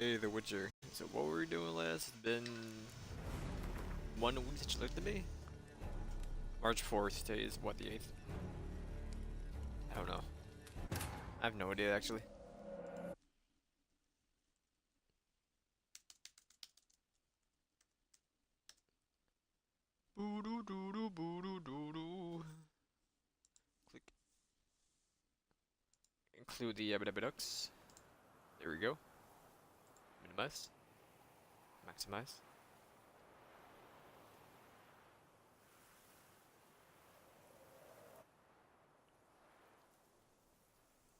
Hey, The Witcher. So what were we doing last? It's been 1 week since you looked at me? March 4th, today is what, the 8th? I don't know. I have no idea, actually. Boo doo doo doo boo doo doo doo. Click. Include the Abadabadux. There we go. Minimize. Maximize.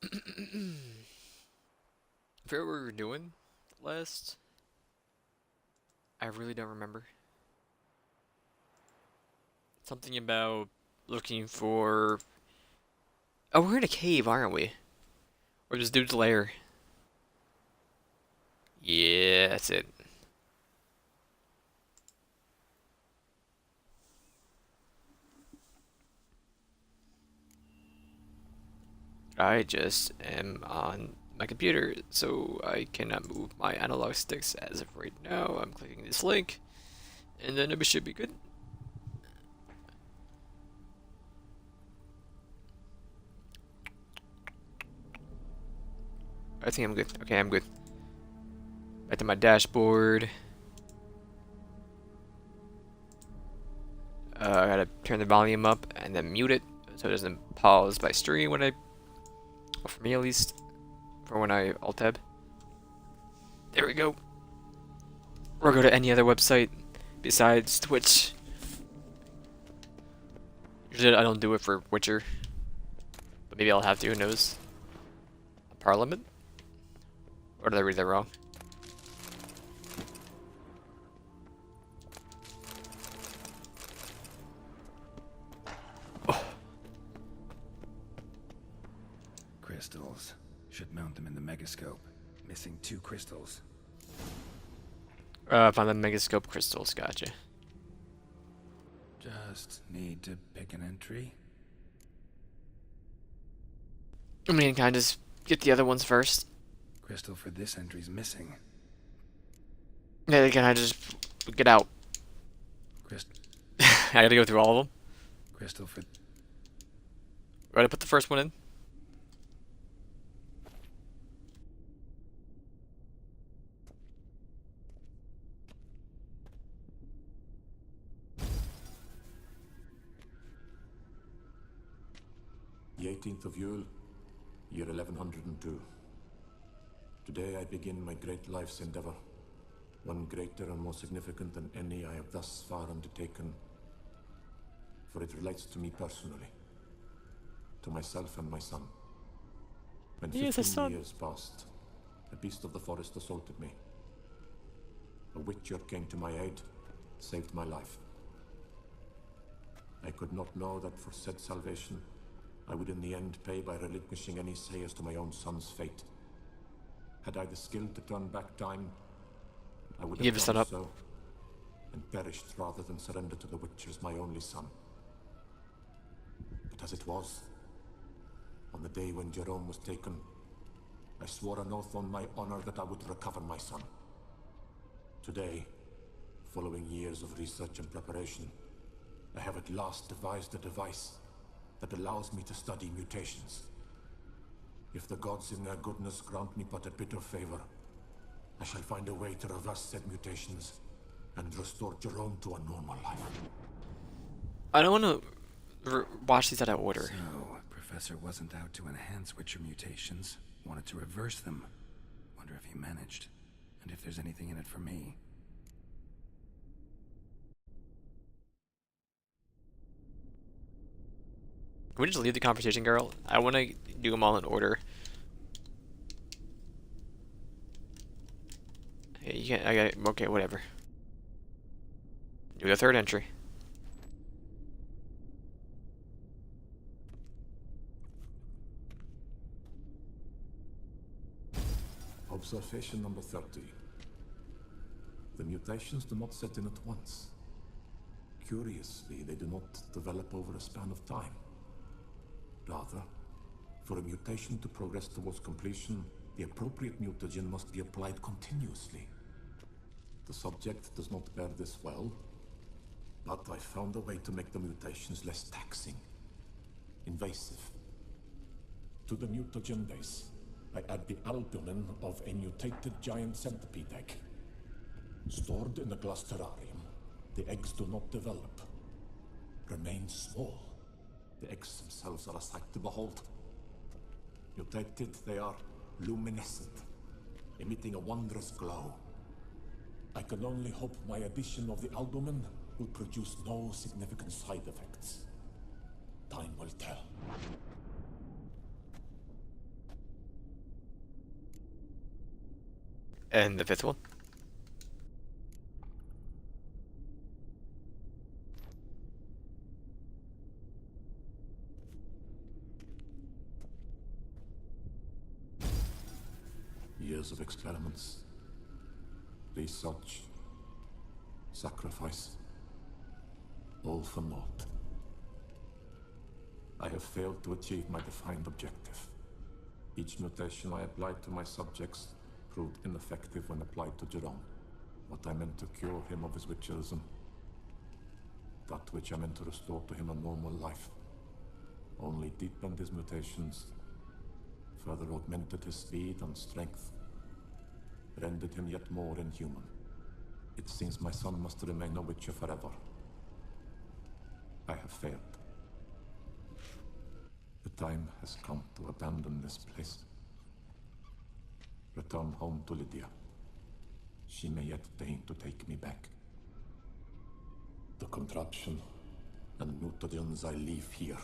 I forget what we were doing last. I really don't remember. Something about looking for... Oh, we're in a cave, aren't we? Or this dude's lair. Yeah, that's it. I just am on my computer, so I cannot move my analog sticks as of right now. I'm clicking this link, and then it should be good. I think I'm good. Okay, I'm good. Back to my dashboard. I gotta turn the volume up and then mute it so it doesn't pause my stream when I, or for me at least, for when I alt tab. There we go. Or go to any other website besides Twitch. Usually I don't do it for Witcher, but maybe I'll have to. Who knows? Parliament? Or did I read that wrong? Oh. Crystals. Should mount them in the megascope. Missing 2 crystals. Found the Megascope crystals, gotcha. Just need to pick an entry. I mean, can I just get the other ones first? Crystal for this entry's missing. Yeah, can I just get out? I gotta go through all of them. Crystal for... Gotta put the first one in. The 18th of Yule, year 1102. Today I begin my great life's endeavor, one greater and more significant than any I have thus far undertaken, for it relates to me personally, to myself and my son. When He is a 15 son. years passed, a beast of the forest assaulted me. A witcher came to my aid, saved my life. I could not know that for said salvation, I would in the end pay by relinquishing any say as to my own son's fate. Had I the skill to turn back time, I would Give have his son done up. so, and perished rather than surrender to the Witchers, my only son. But as it was, on the day when Jerome was taken, I swore an oath on my honor that I would recover my son. Today, following years of research and preparation, I have at last devised a device that allows me to study mutations. If the gods in their goodness grant me but a bit of favor, I shall find a way to reverse said mutations and restore Jerome to a normal life. I don't want to watch these out of order. So, Professor wasn't out to enhance Witcher mutations. Wanted to reverse them. Wonder if he managed. And if there's anything in it for me. Can we just leave the conversation, girl? I want to do them all in order. Hey, you can't. I got it. Okay, whatever. Do the third entry. Observation number 30. The mutations do not set in at once. Curiously, they do not develop over a span of time. Rather, for a mutation to progress towards completion, the appropriate mutagen must be applied continuously. The subject does not bear this well, but I found a way to make the mutations less taxing, invasive. To the mutagen base, I add the albumin of a mutated giant centipede egg. Stored in a glass terrarium, the eggs do not develop, remain small. The eggs themselves are a sight to behold. Mutated, they are luminescent, emitting a wondrous glow. I can only hope my addition of the albumin will produce no significant side effects. Time will tell. And the fifth one? Years of experiments, research, sacrifice, all for naught. I have failed to achieve my defined objective. Each mutation I applied to my subjects proved ineffective when applied to Jerome. What I meant to cure him of his witcherism, that which I meant to restore to him a normal life, only deepened his mutations, further augmented his speed and strength, rendered him yet more inhuman. It seems my son must remain a witcher forever. I have failed. The time has come to abandon this place. Return home to Lydia. She may yet deign to take me back. The contraption and mutagens I leave here,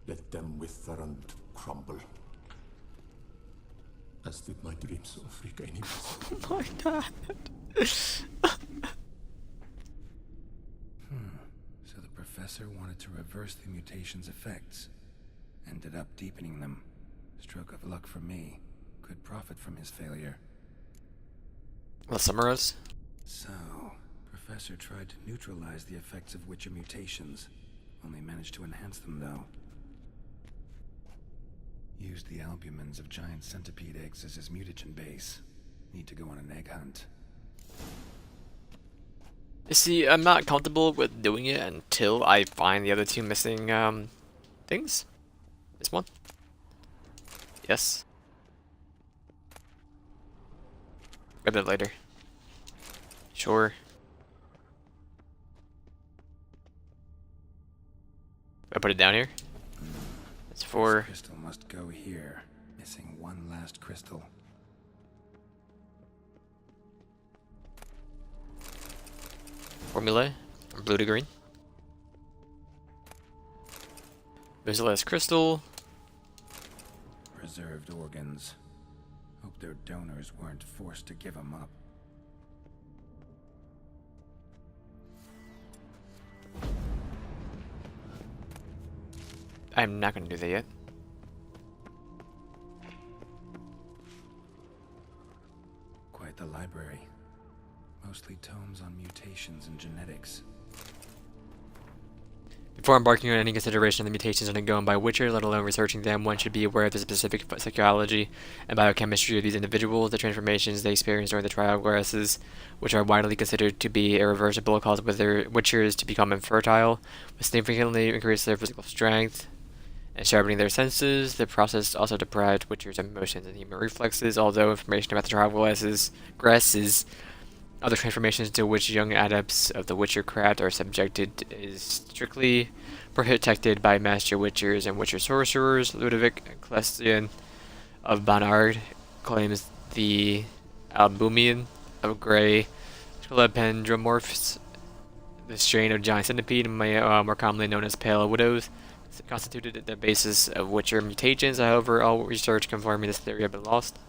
let them wither and crumble. As did my dreams of regaining myself. Oh my god. So the professor wanted to reverse the mutation's effects. Ended up deepening them. Stroke of luck for me. Could profit from his failure. Let's summarize. So, Professor tried to neutralize the effects of Witcher mutations. Only managed to enhance them, though. Used the albumins of giant centipede eggs as his mutagen base. Need to go on an egg hunt. You see, I'm not comfortable with doing it until I find the other two missing things. This one? Yes. Grab it later. Sure. I put it down here. It's for This crystal must go here. Missing one last crystal. formula from blue to green. There's the last crystal. Preserved organs. Hope their donors weren't forced to give them up. I'm not gonna do that yet. Quite the library. Mostly tomes on mutations and genetics. Before embarking on any consideration of the mutations undergone by Witcher, let alone researching them, one should be aware of the specific psychology and biochemistry of these individuals, the transformations they experience during the trial classes, which are widely considered to be irreversible, cause Witchers to become infertile, which significantly increase their physical strength and sharpening their senses. The process also deprived Witchers of emotions and human reflexes, although information about the trial classes other transformations to which young adepts of the Witcher craft are subjected is strictly protected by Master Witchers and Witcher Sorcerers. Ludovic Clestian of Bonnard claims the albumin of grey scolopendromorphs, the strain of giant centipede, more commonly known as pale widows, constituted the basis of Witcher mutations. However, all research confirming this theory have been lost.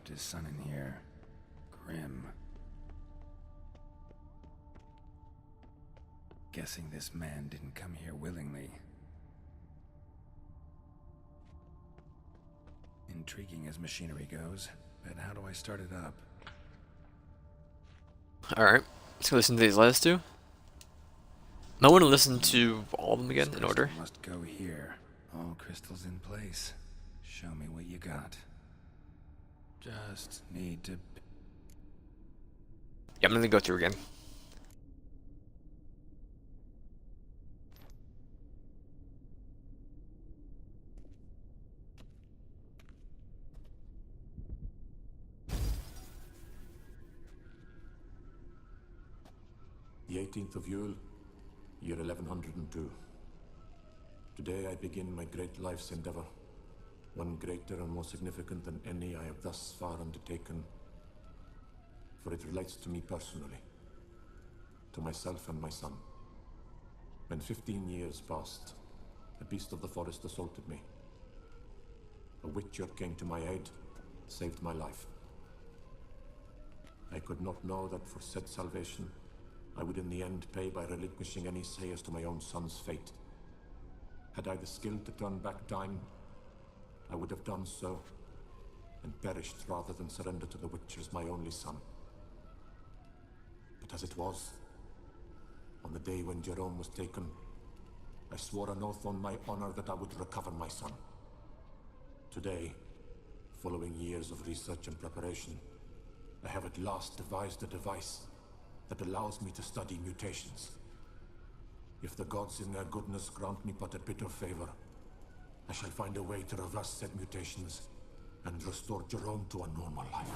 His son in here. Grim. Guessing this man didn't come here willingly. Intriguing as machinery goes, but how do I start it up? Alright, let's go listen to these last two. I want to listen to all of them again in order. Must go here. All crystals in place. Show me what you got. Just need to... Yeah, I'm gonna go through again. The 18th of Yule, year 1102. Today I begin my great life's endeavor, one greater and more significant than any I have thus far undertaken, for it relates to me personally, to myself and my son. When 15 years passed, a beast of the forest assaulted me. A witcher came to my aid, saved my life. I could not know that for said salvation, I would in the end pay by relinquishing any say as to my own son's fate. Had I the skill to turn back time, I would have done so, and perished rather than surrender to the Witchers my only son. But as it was, on the day when Jerome was taken, I swore an oath on my honor that I would recover my son. Today, following years of research and preparation, I have at last devised a device that allows me to study mutations. If the gods in their goodness grant me but a bit of favor, I shall find a way to reverse said mutations and restore Jerome to a normal life.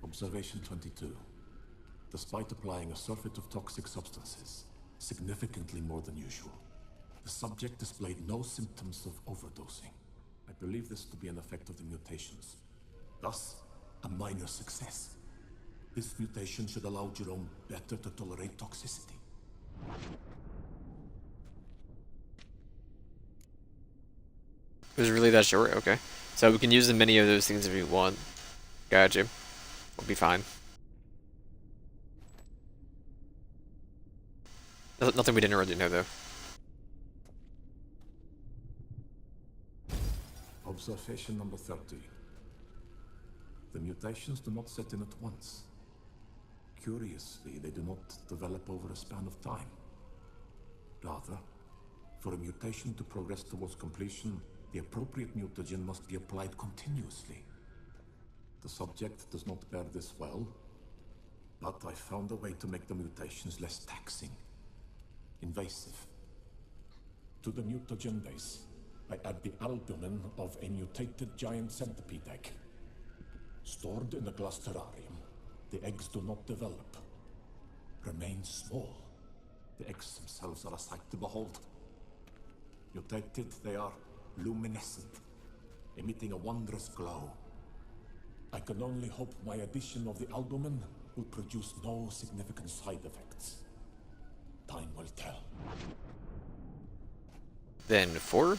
Observation 22. Despite applying a surfeit of toxic substances, significantly more than usual, the subject displayed no symptoms of overdosing. I believe this to be an effect of the mutations. Thus, a minor success. This mutation should allow Jerome better to tolerate toxicity. It was really that short? Okay. So we can use as many of those things if we want. Gotcha. We'll be fine. Nothing we didn't already know, though. Observation number 30. The mutations do not set in at once. Curiously, they do not develop over a span of time. Rather, for a mutation to progress towards completion, the appropriate mutagen must be applied continuously. The subject does not bear this well, but I found a way to make the mutations less taxing. Invasive. To the mutagen base, I add the albumin of a mutated giant centipede egg. Stored in a glass terrarium, the eggs do not develop. Remain small. The eggs themselves are a sight to behold. Mutated, they are luminescent, emitting a wondrous glow. I can only hope my addition of the albumin will produce no significant side effects. Time will tell. Then 4?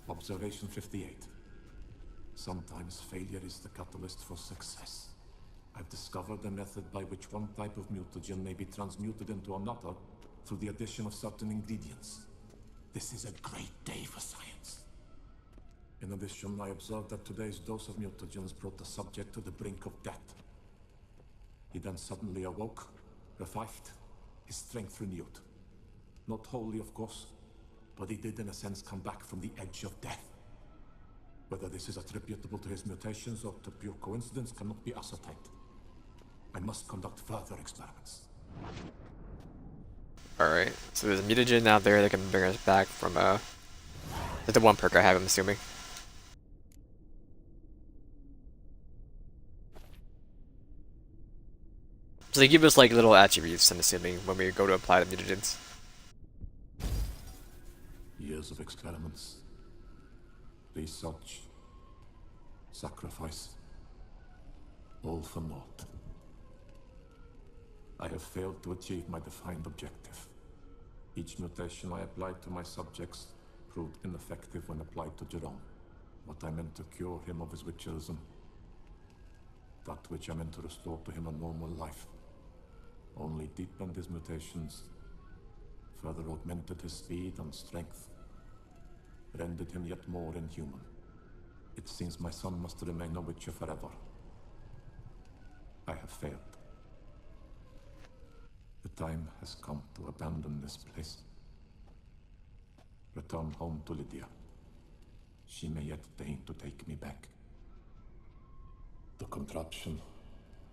Observation 58. Sometimes failure is the catalyst for success. I've discovered a method by which one type of mutagen may be transmuted into another through the addition of certain ingredients. This is a great day for science. In addition, I observed that today's dose of mutagens brought the subject to the brink of death. He then suddenly awoke, revived, his strength renewed. Not wholly, of course, but he did in a sense come back from the edge of death. Whether this is attributable to his mutations or to pure coincidence cannot be ascertained. I must conduct further experiments. Alright, so there's a mutagen out there that can bring us back from, like the one perk I have, I'm assuming. So they give us, like, little attributes, I'm assuming, when we go to apply the mutagens. Years of experiments, research, sacrifice, all for naught. I have failed to achieve my defined objective. Each mutation I applied to my subjects proved ineffective when applied to Jerome. But I meant to cure him of his witcherism. That which I meant to restore to him a normal life only deepened his mutations, further augmented his speed and strength, rendered him yet more inhuman. It seems my son must remain a witcher forever. I have failed. The time has come to abandon this place. Return home to Lydia. She may yet deign to take me back. The contraption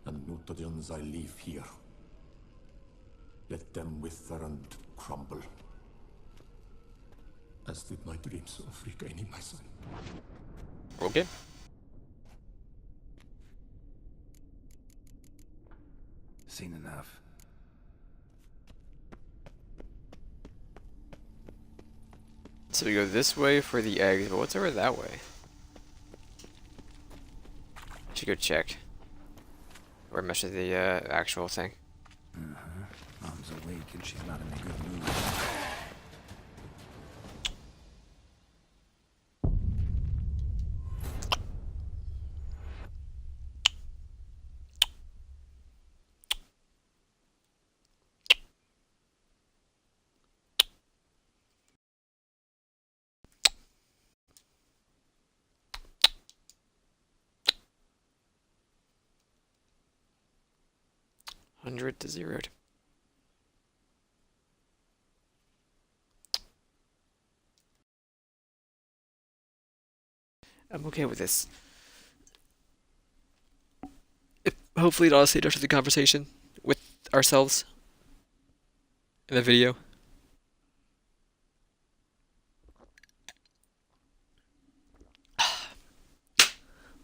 and mutagens I leave here, let them wither and crumble, as did my dreams of regaining my son. Okay. Seen enough. So we go this way for the eggs, but what's over that way? Should go check. Or measure the actual thing. Mom's awake and she's not in a good mood. Hundred to 0. I'm okay with this. Hopefully it honestly starts the conversation with ourselves in the video.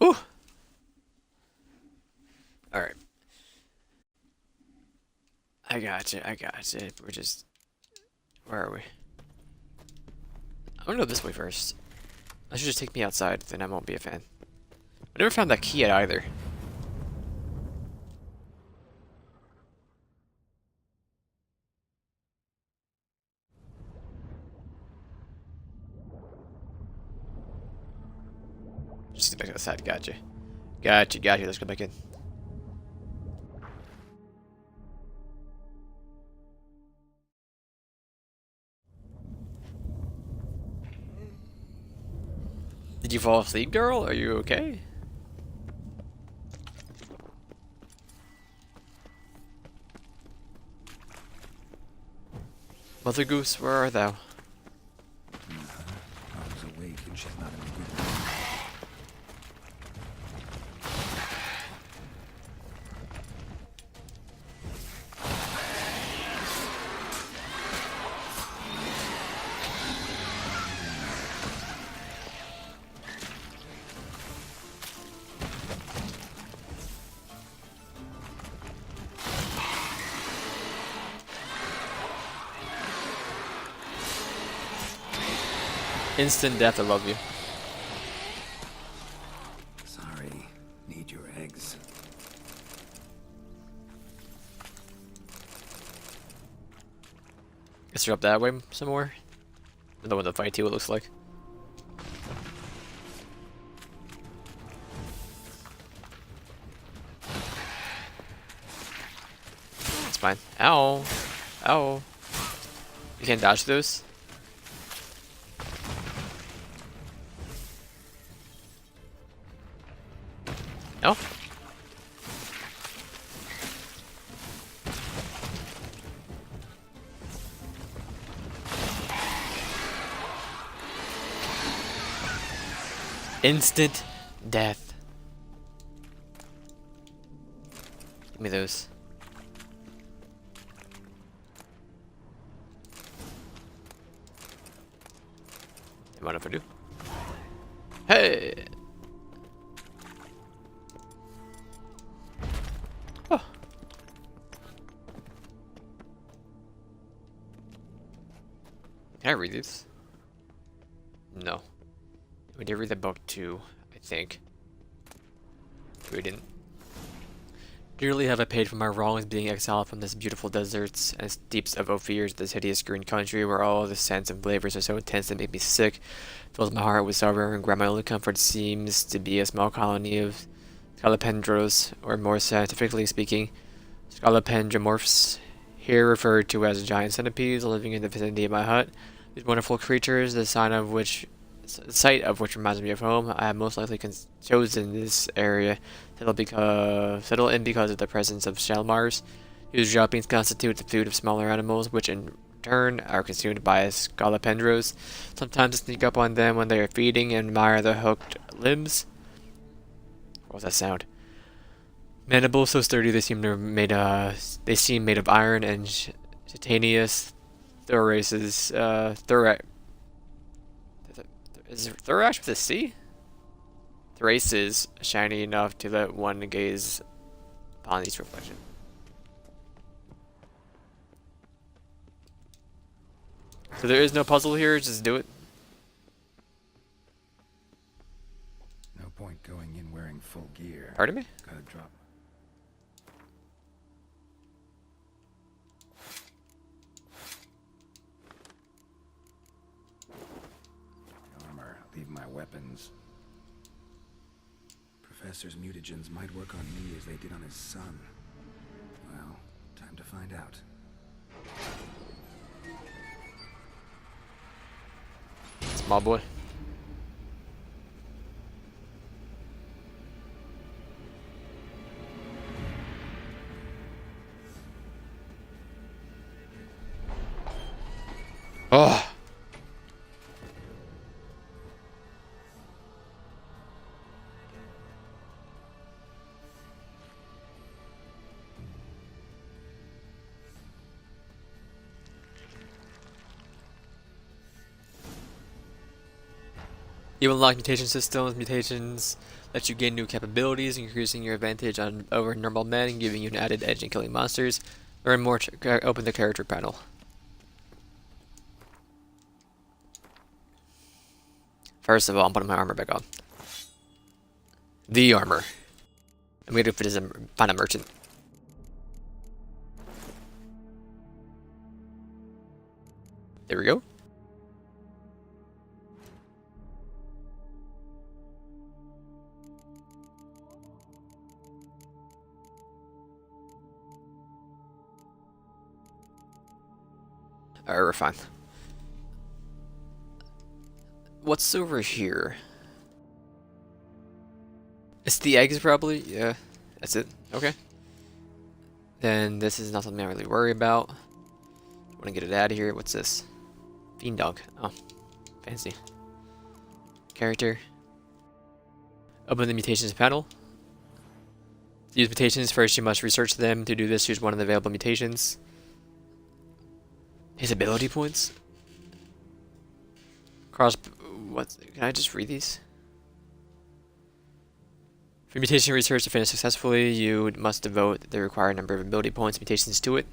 Ooh. Alright. I got you. We're just... Where are we? I'm gonna go this way first. That should just take me outside, then I won't be a fan. I never found that key yet either. Just get back outside, gotcha. Gotcha, let's go back in. Did you fall asleep, girl? Are you okay? Mother Goose, where are thou? Mom's awake and she's not in a good mood. Instant death, I love you. Sorry. Need your eggs. Guess you're up that way some more. I don't know what the fight too, it looks like. It's fine. Ow. Ow. You can't dodge those? No? Instant death. Give me those. You mind if I do? Hey! Oh. Can I read these? No. We did read the book too, I think. We didn't. Dearly have I paid for my wrongs, being exiled from this beautiful deserts and steeps of Ophir to this hideous green country where all the scents and flavors are so intense they make me sick. Fills my heart with sorrow and regret. My only comfort seems to be a small colony of scolopendros, or more scientifically speaking, scolopendromorphs, here referred to as giant centipedes, living in the vicinity of my hut. These wonderful creatures, the sight of which reminds me of home. I have most likely chosen this area settle in because of the presence of shalmars, whose droppings constitute the food of smaller animals, which in turn are consumed by scolopendros. Sometimes I sneak up on them when they are feeding and admire their hooked limbs. What was that sound? Mandibles so sturdy they seem made of iron, and titanious thoraces. Is it thorax with a C? Thraces shiny enough to let one gaze upon each reflection. So there is no puzzle here, just do it. No point going in wearing full gear. Pardon me? Gotta drop. Armor, leave my weapons. Professor's mutagens might work on me as they did on his son. Well, time to find out. Small boy. Oh. You unlock mutation systems. Mutations let you gain new capabilities, increasing your advantage over normal men and giving you an added edge in killing monsters. Learn more. Open the character panel. First of all, I'm putting my armor back on. The armor. I'm gonna find a merchant. There we go. Alright, we're fine. What's over here? It's the eggs, probably? Yeah, that's it. Okay. Then this is not something I really worry about. Want to get it out of here. What's this? Fiend dog. Oh, fancy. Character. Open the mutations panel. To use mutations, first you must research them. To do this, choose one of the available mutations. His ability points? What? Can I just read these? For mutation research to finish successfully, you must devote the required number of ability points mutations to it.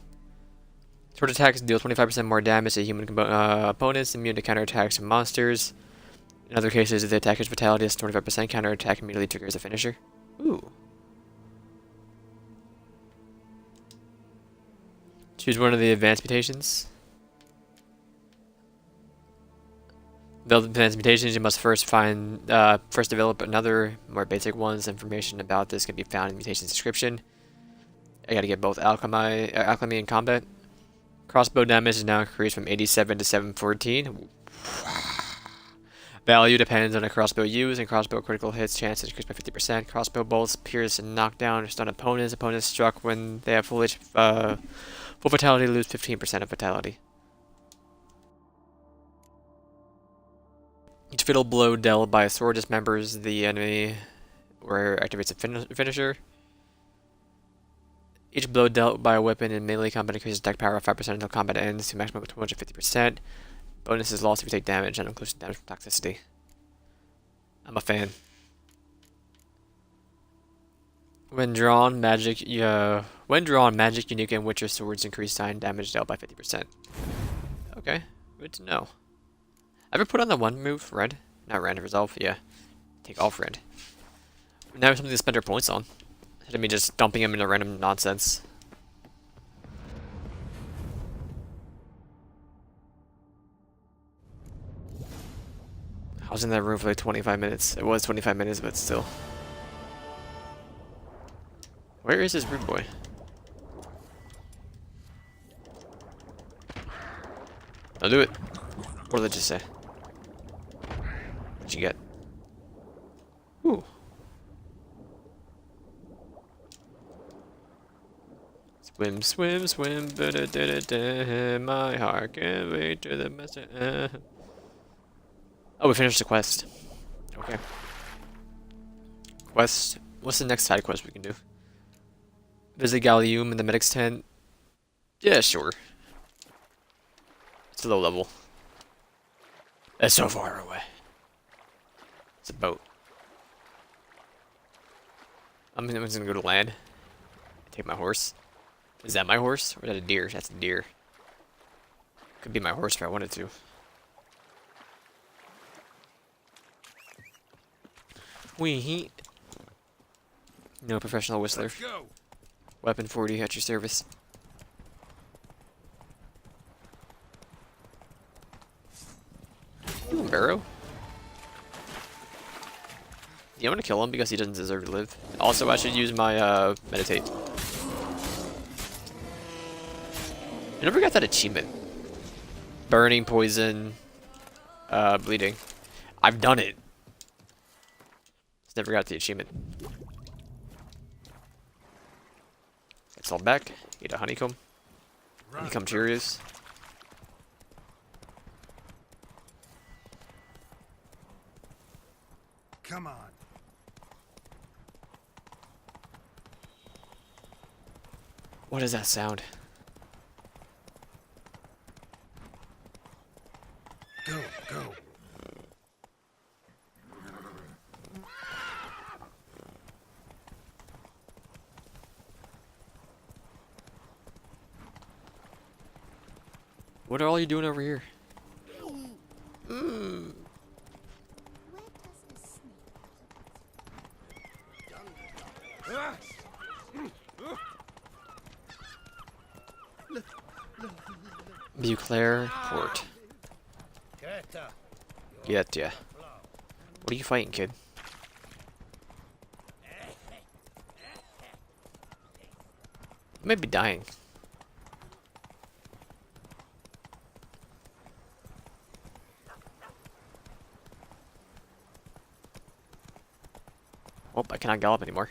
Sword attacks deal 25% more damage to human opponents, immune to counterattacks from monsters. In other cases, if the attacker's vitality is 25%, counterattack immediately triggers a finisher. Ooh. Choose one of the advanced mutations. Build advanced mutations, you must first develop another, more basic ones. Information about this can be found in mutation's description. I gotta get both alchemy and combat. Crossbow damage is now increased from 87 to 714. Value depends on the crossbow used, and crossbow critical hits chance is increased by 50%. Crossbow bolts pierce and knock down or stun opponents. Opponents struck when they have full vitality lose 15% of vitality. Each fatal blow dealt by a sword dismembers the enemy or activates a finisher. Each blow dealt by a weapon in melee combat increases attack power of 5% until combat ends to a maximum of 250%. Bonus is lost if you take damage, and includes damage from toxicity. I'm a fan. When drawn, magic, unique and witcher swords increase sign damage dealt by 50%. Okay, good to know. Ever put on the one move, red? Not random resolve, yeah. Take off red. Now we have something to spend our points on. I mean, just dumping him into random nonsense. I was in that room for like 25 minutes. It was 25 minutes, but still. Where is this rude boy? I'll do it. What did I just say? What'd you get? Ooh. Swim, swim, swim, da-da-da-da-da, my heart can't wait to the master. Oh, we finished the quest. Okay. Quest. What's the next side quest we can do? Visit Gallium in the medic's tent. Yeah, sure. It's a low level. It's so far away. It's a boat. I'm just gonna go to land. Take my horse. Is that my horse? Or is that a deer? That's a deer. Could be my horse if I wanted to. Wee. No professional whistler. Let's go. Weapon 40 at your service. Ooh, Barrow. Yeah, I'm gonna kill him because he doesn't deserve to live. Also, I should use my meditate. I never got that achievement. Burning, poison, bleeding. I've done it. Just never got the achievement. It's all back. Eat a honeycomb. Honeycomb Cheerios. Come on. What is that sound? Go, go. What are all you doing over here? Beauclair Port. Get ya. What are you fighting, kid? You might be dying. Oh, I cannot gallop anymore.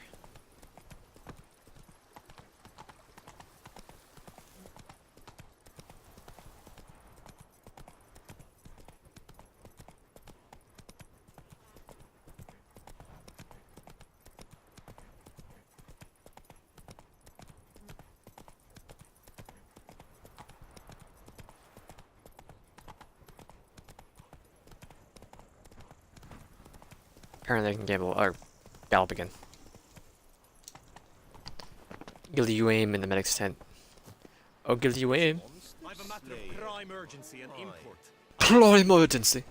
Apparently I can gamble or gallop again. Gilliuaim in the medic's tent. Oh, Gilliuaim. I've a matter of prime urgency and import. Prime emergency.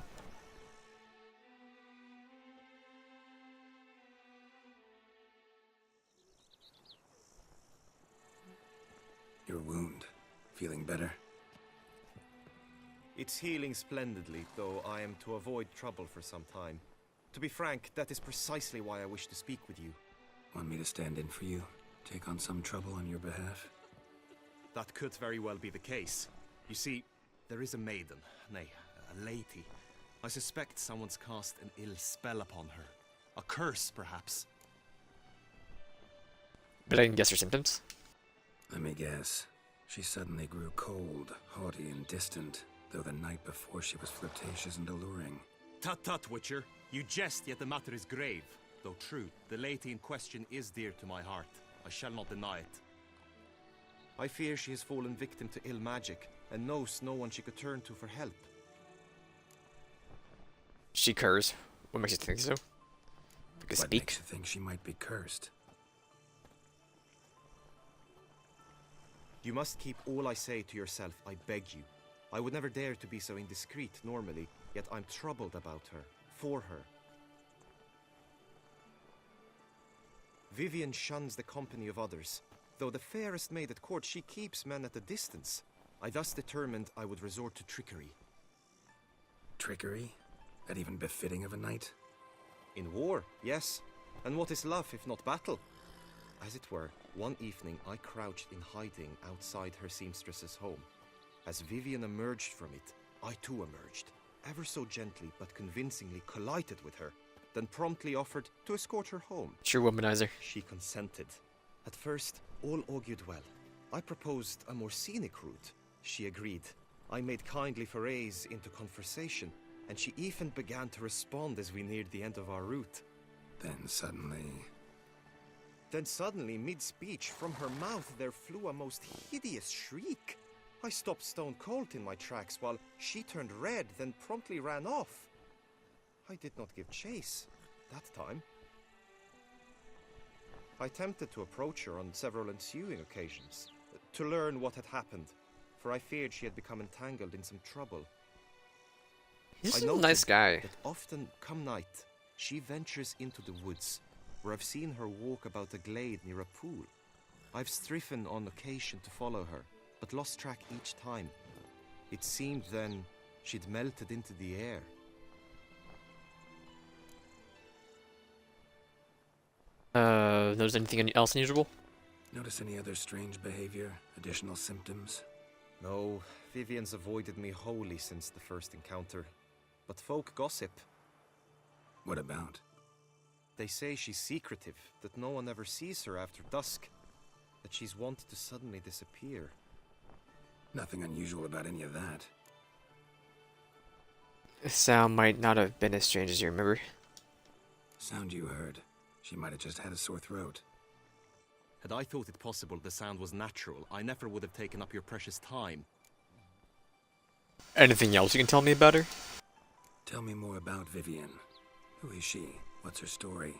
Your wound. Feeling better? It's healing splendidly, though I am to avoid trouble for some time. To be frank, that is precisely why I wish to speak with you. Want me to stand in for you? Take on some trouble on your behalf? That could very well be the case. You see, there is a maiden, nay, a lady. I suspect someone's cast an ill spell upon her. A curse, perhaps. But I can guess her symptoms. Let me guess. She suddenly grew cold, haughty, and distant, though the night before she was flirtatious and alluring. Tut tut, Witcher. You jest, yet the matter is grave. Though true, the lady in question is dear to my heart. I shall not deny it. I fear she has fallen victim to ill magic, and knows no one she could turn to for help. She curs. What makes you think so? Because What speak. makes you think she might be cursed? You must keep all I say to yourself, I beg you. I would never dare to be so indiscreet normally, yet I'm troubled about her, for her. Vivian shuns the company of others. Though the fairest maid at court, she keeps men at a distance. I thus determined I would resort to trickery. Trickery? That even befitting of a knight? In war, yes. And what is love if not battle? As it were, one evening I crouched in hiding outside her seamstress's home. As Vivian emerged from it, I too emerged, ever so gently but convincingly collided with her, then promptly offered to escort her home. True womanizer. She consented. At first, all augured well. I proposed a more scenic route. She agreed. I made kindly forays into conversation, and she even began to respond as we neared the end of our route. Then suddenly, mid-speech, from her mouth there flew a most hideous shriek. I stopped stone cold in my tracks while she turned red, then promptly ran off. I did not give chase that time. I attempted to approach her on several ensuing occasions, to learn what had happened, for I feared she had become entangled in some trouble. He's I a noted nice guy. that often, come night, she ventures into the woods, where I've seen her walk about a glade near a pool. I've striven on occasion to follow her, but lost track each time. It seemed then she'd melted into the air. Notice anything else unusual? Notice any other strange behavior? Additional symptoms? No, Vivian's avoided me wholly since the first encounter. But folk gossip. What about? They say she's secretive, that no one ever sees her after dusk, that she's wont to suddenly disappear. Nothing unusual about any of that. The sound might not have been as strange as you remember. Sound you heard. She might have just had a sore throat. Had I thought it possible the sound was natural, I never would have taken up your precious time. Anything else you can tell me about her? Tell me more about Vivian. Who is she? What's her story?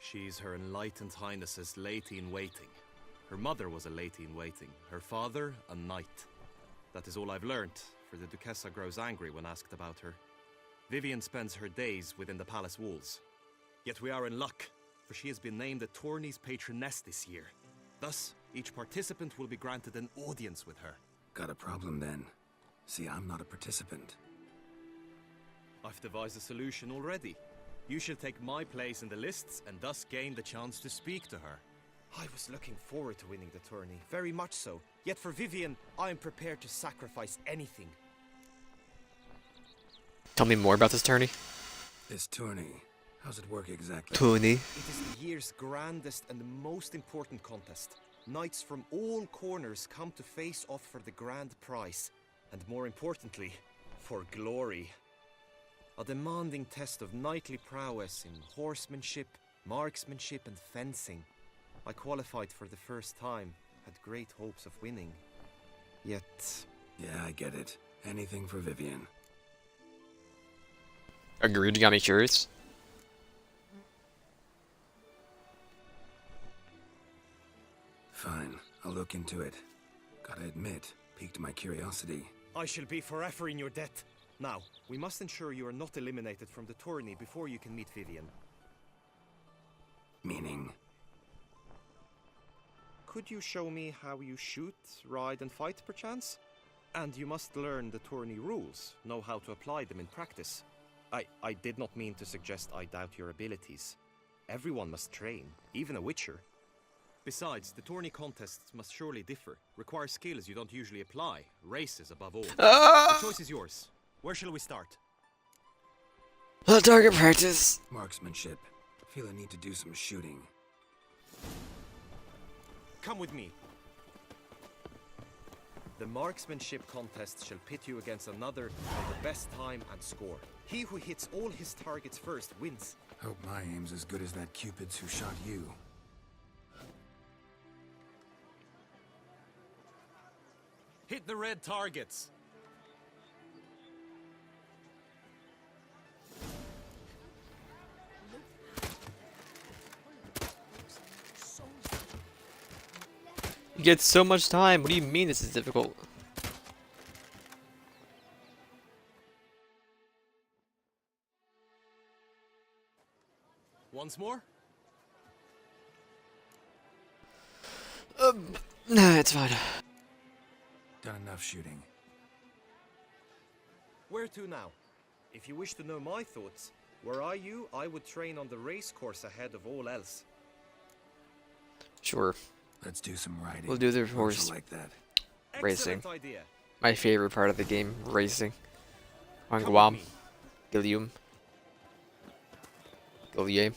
She's Her Enlightened Highness's lady-in-waiting. Her mother was a lady-in-waiting, her father a knight. That is all I've learnt, for the Duchessa grows angry when asked about her. Vivian spends her days within the palace walls. Yet we are in luck, for she has been named the tourney's patroness this year. Thus, each participant will be granted an audience with her. Got a problem then. See, I'm not a participant. I've devised a solution already. You shall take my place in the lists and thus gain the chance to speak to her. I was looking forward to winning the tourney, very much so. Yet for Vivian, I am prepared to sacrifice anything. Tell me more about this tourney. This tourney, how's it work exactly? Tourney? It is the year's grandest and most important contest. Knights from all corners come to face off for the grand prize, and more importantly, for glory. A demanding test of knightly prowess in horsemanship, marksmanship, and fencing. I qualified for the first time, had great hopes of winning. Yet... Yeah, I get it. Anything for Vivian. Agreed, you got me curious. Fine, I'll look into it. Gotta admit, piqued my curiosity. I shall be forever in your debt. Now, we must ensure you are not eliminated from the tourney before you can meet Vivian. Meaning? Could you show me how you shoot, ride, and fight, perchance? And you must learn the tourney rules, know how to apply them in practice. I did not mean to suggest I doubt your abilities. Everyone must train, even a witcher. Besides, the tourney contests must surely differ, require skills you don't usually apply, races above all. The choice is yours. Where shall we start? Target practice. Marksmanship. Feel I need to do some shooting. Come with me. The marksmanship contest shall pit you against another on the best time and score. He who hits all his targets first wins. Hope my aim's as good as that Cupid's who shot you. Hit the red targets. You get so much time. What do you mean this is difficult? Once more. Nah, it's fine. Done enough shooting. Where to now? If you wish to know my thoughts, were I you, I would train on the race course ahead of all else. Sure. Let's do some riding. We'll do the Don't you horse like that. racing. Excellent idea. My favorite part of the game, racing. On Come Guam. with me. Gilliam. Gilliam.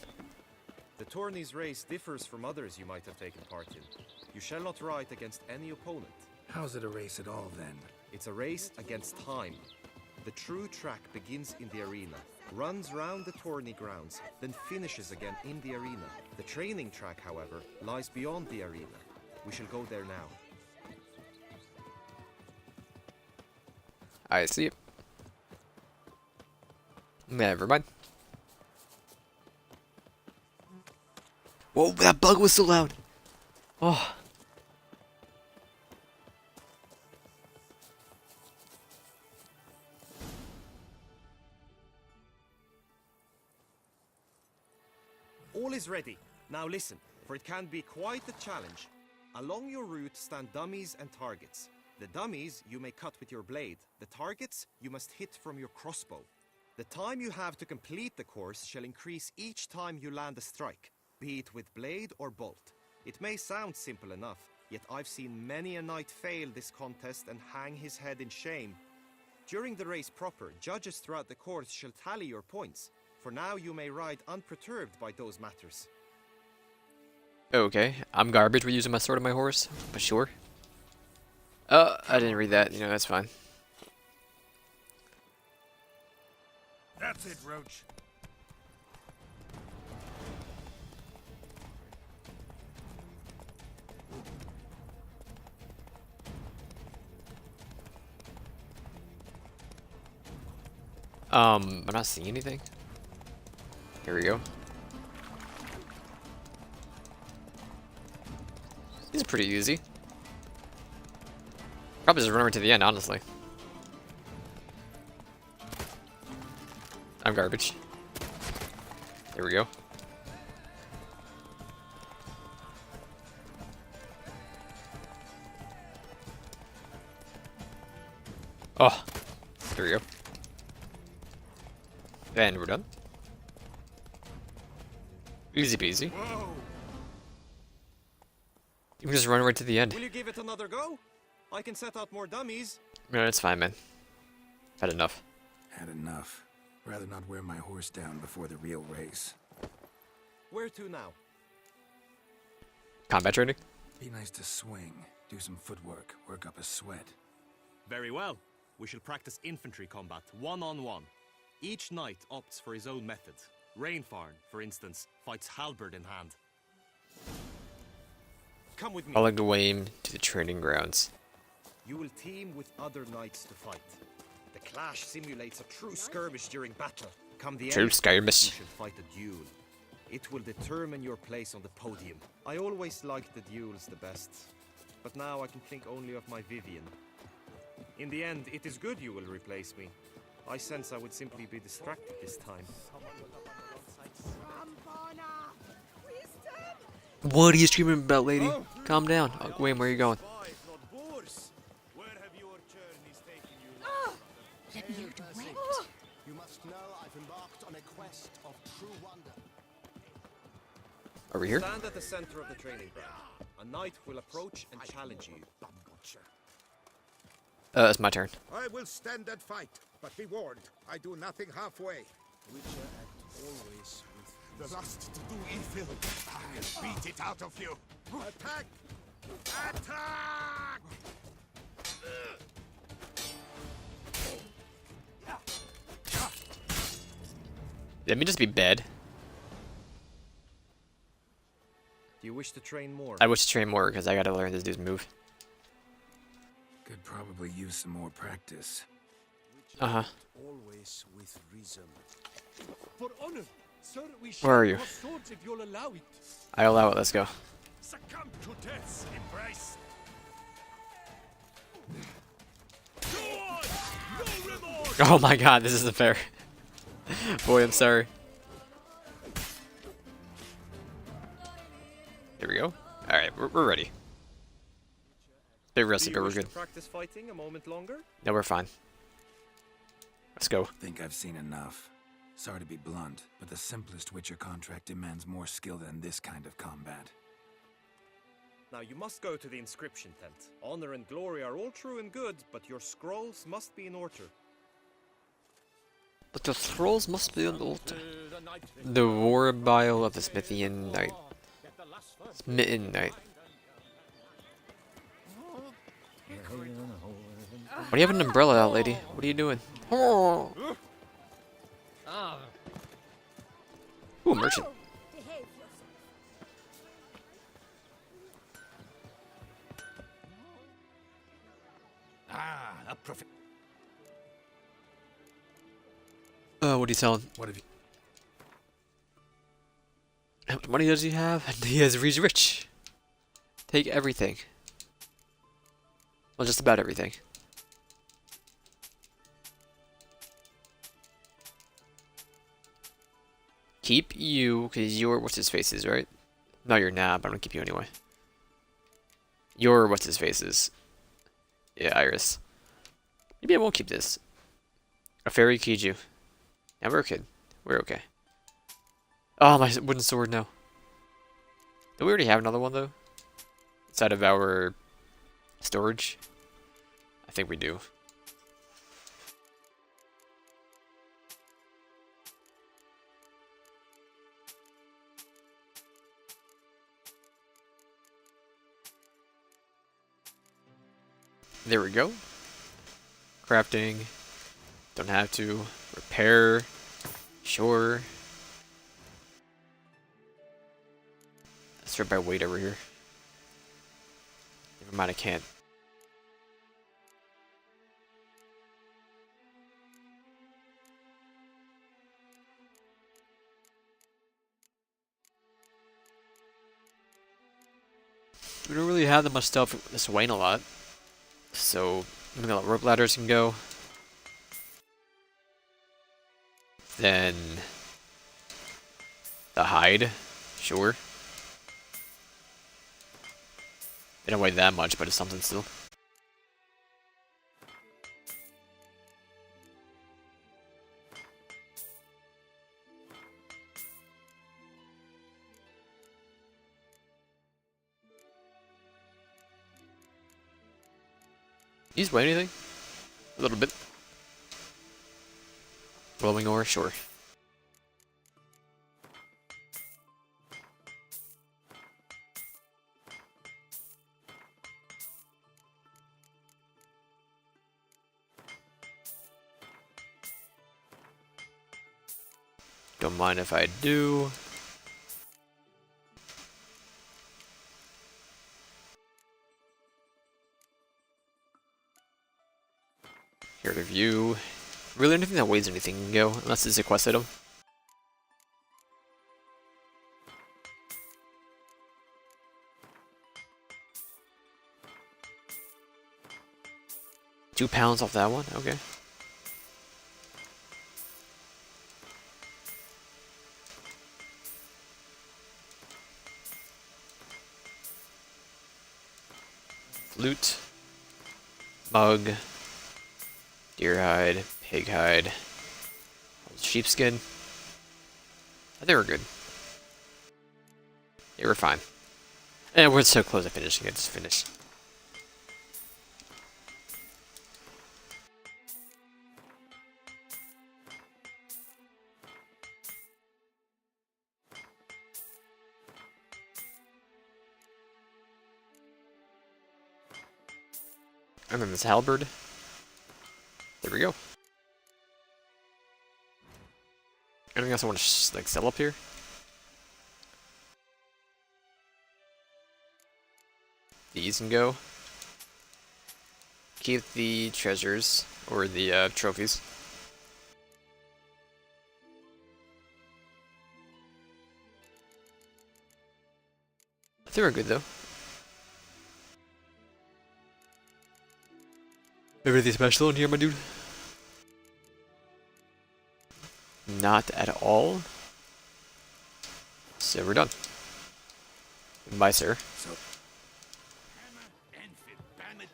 The tourney's race differs from others you might have taken part in. You shall not ride against any opponent. How's it a race at all then? It's a race against time. The true track begins in the arena, runs round the tourney grounds, then finishes again in the arena. The training track, however, lies beyond the arena. We shall go there now. I see it. Never mind. Whoa, that bug was so loud. Oh. All is ready. Now listen, for it can be quite a challenge. Along your route stand dummies and targets. The dummies you may cut with your blade. The targets you must hit from your crossbow. The time you have to complete the course shall increase each time you land a strike, be it with blade or bolt. It may sound simple enough, yet I've seen many a knight fail this contest and hang his head in shame. During the race proper, judges throughout the course shall tally your points. For now you may ride unperturbed by those matters. Okay, I'm garbage with using my sword on my horse, but sure. I didn't read that. You know, that's fine. That's it, Roach. I'm not seeing anything. Here we go. This is pretty easy. Probably just run over to the end, honestly. I'm garbage. There we go. Oh, there we go. And we're done. Easy peasy. Whoa! You can just run right to the end. Will you give it another go? I can set out more dummies. No, that's fine, man. Had enough. Had enough. Rather not wear my horse down before the real race. Where to now? Combat training? Be nice to swing, do some footwork, work up a sweat. Very well. We shall practice infantry combat, one-on-one. Each knight opts for his own method. Rainfarn, for instance, fights halberd in hand. Come with me. Following the way to the training grounds. You will team with other knights to fight. The clash simulates a true skirmish during battle. Come the True end, skirmish. you should fight a duel. It will determine your place on the podium. I always liked the duels the best, but now I can think only of my Vivian. In the end, it is good you will replace me. I sense I would simply be distracted this time. What are you screaming about, lady? Calm down. Oh, Gwen, where are you going? Let me direct. You must know I've embarked on a quest of true wonder. Over here? Stand at the center of the training ground. A knight will approach and challenge you. It's my turn. I will stand and fight, but be warned, I do nothing halfway. Witcher act always with The lust to do evil. I'll beat it out of you. Attack! Attack! Let me just be bad. Do you wish to train more? I wish to train more because I gotta learn this dude's move. Could probably use some more practice. Uh-huh. always with reason. For honor, sir, we Where shall are you? cross swords if you'll allow it. I allow it, let's go. Succumb to death's embrace. Oh my god, this isn't fair. Boy, I'm sorry. Here we go. Alright, we're ready. Bit Do rusty, you but we're wish to good. practice fighting a moment longer? No, we're fine. Let's go. Think I've seen enough. Sorry to be blunt, but the simplest Witcher contract demands more skill than this kind of combat. Now you must go to the inscription tent. Honor and glory are all true and good, but your scrolls must be in order. But the thralls must be on the altar. The war bile of the Smithian Knight. Smitten Knight. Why do you have an umbrella out, lady? What are you doing? Oh. Ooh, merchant. Ah, a prophet. What are you selling? What have you... How much money does he have? He's rich. Take everything. Well, just about everything. Keep you, because you're what's his faces, right? No, you're not, but I'm gonna keep you anyway. You're what's his faces. Yeah, Iris. Maybe I won't keep this. A fairy Kiju. Yeah, we're okay. We're okay. Oh, my wooden sword, no. Do we already have another one, though? Inside of our storage? I think we do. There we go. Crafting. Don't have to. Repair. Sure. Let's sort by weight over here. Never mind, I can't. We don't really have that much stuff this Wayne a lot. So, I'm gonna let rope ladders can go. Then the hide, sure. They don't weigh that much, but it's something still. These weigh anything? A little bit. Rolling ore, sure. Don't mind if I do. Here to view. Really anything that weighs anything can go, unless it's a quest item. £2 off that one? Okay. Flute. Mug. Deer hide. Pig hide. Sheepskin. They were good. They were fine. And we're so close to finishing it. Just finished. And then this halberd. There we go. Anything else I want to like sell up here? These can go. Keep the treasures or the trophies. They were good though. Everything special in here, my dude? Not at all. So we're done. Goodbye, sir. So, Hammer, Enfield, Banner,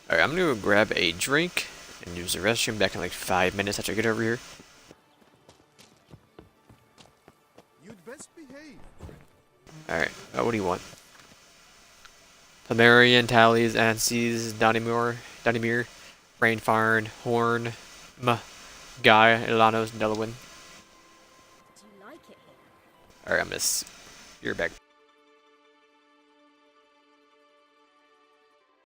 Alright, I'm gonna go grab a drink and use the restroom back in like 5 minutes after I get over here. You'd best behave. Alright, what do you want? Pomerian, Tallies, Anses, Donimir, Rainfarn, Horn, Guy, Ilanos, Delawin. Do you like it here? Alright, you're back.